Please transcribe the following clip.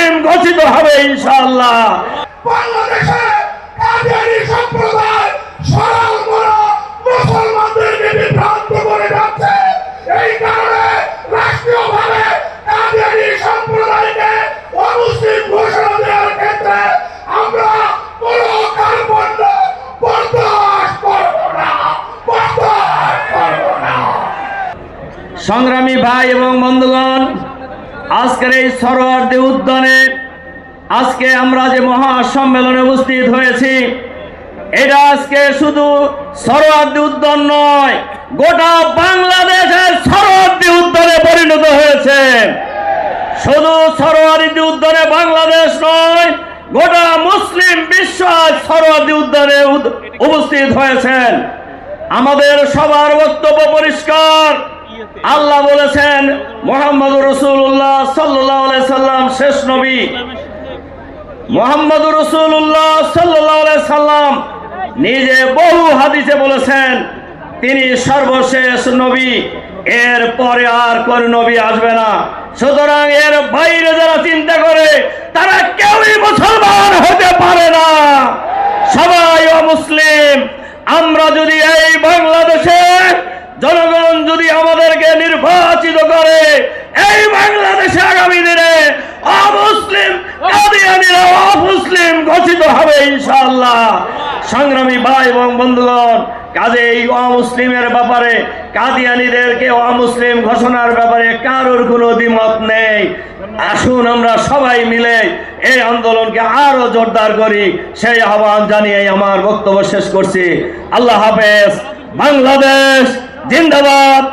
অমুসলিম ঘোষিত হবে ইনশাআল্লাহ। বাংলাদেশে কাদিয়ানী সম্প্রদায় সরল মনা মুসলমানদেরকে বিভ্রান্ত করে যাচ্ছে। এই কারণে রাষ্ট্রীয়ভাবে কাদিয়ানী সম্প্রদায়কে অমুসলিম ঘোষণা দেওয়ার ক্ষেত্রে আমরা কোনো কার্পণ্য বরদাস্ত করব না, বরদাস্ত করব না। সংগ্রামী ভাই এবং বন্ধুগণ, আজকের এই সরোয়ার্দী উদ্যানে আজকে আমরা যে মহাসম্মেলনে উপস্থিত হয়েছি, এটা আজকে শুধু সরোয়ার্দী উদ্যান নয়, গোটা বাংলাদেশের সরোয়ার্দী উদ্যানে পরিণত হয়েছে। শুধু সরোয়ার্দী উদ্যানে বাংলাদেশ নয়, গোটা মুসলিম বিশ্ব সরোয়ার্দী উদ্যানে উপস্থিত হয়েছেন। আমাদের সবার বক্তব্য পরিষ্কার। আল্লাহ বলেছেন মুহাম্মদুর রাসূলুল্লাহ সাল্লাল্লাহু আলাইহি সাল্লাম শেষ নবী। মুহাম্মদুর রাসূলুল্লাহ সাল্লাল্লাহু আলাইহি সাল্লাম নিজে বহু হাদিসে বলেছেন তিনি সর্বশেষ নবী, এর পরে আর কোন নবী আসবে না। সুতরাং এর বাইরে যারা চিন্তা করে তারা কেউই মুসলমান হতে পারে না, সবাই অমুসলিম। আমরা যদি এই বাংলাদেশে জনগণ যদি আমাদেরকে নির্বাচিত করে, এই বাংলাদেশে আগামী দিনে অমুসলিম কাদিয়ানীরা অমুসলিম ঘোষিত হবে ইনশাআল্লাহ। সংগ্রামী ভাই এবং বন্ধুগণ, কাজে এই অমুসলিমের ব্যাপারে, কাদিয়ানীদেরকে অমুসলিম ঘোষণার ব্যাপারে কারোর কোনো দ্বিমত নেই। আসুন আমরা সবাই মিলে এই আন্দোলনকে আরো জোরদার করি, সেই আহ্বান জানিয়ে আমার বক্তব্য শেষ করছি। আল্লাহ হাফেজ। বাংলাদেশ জিন্দাবাদ।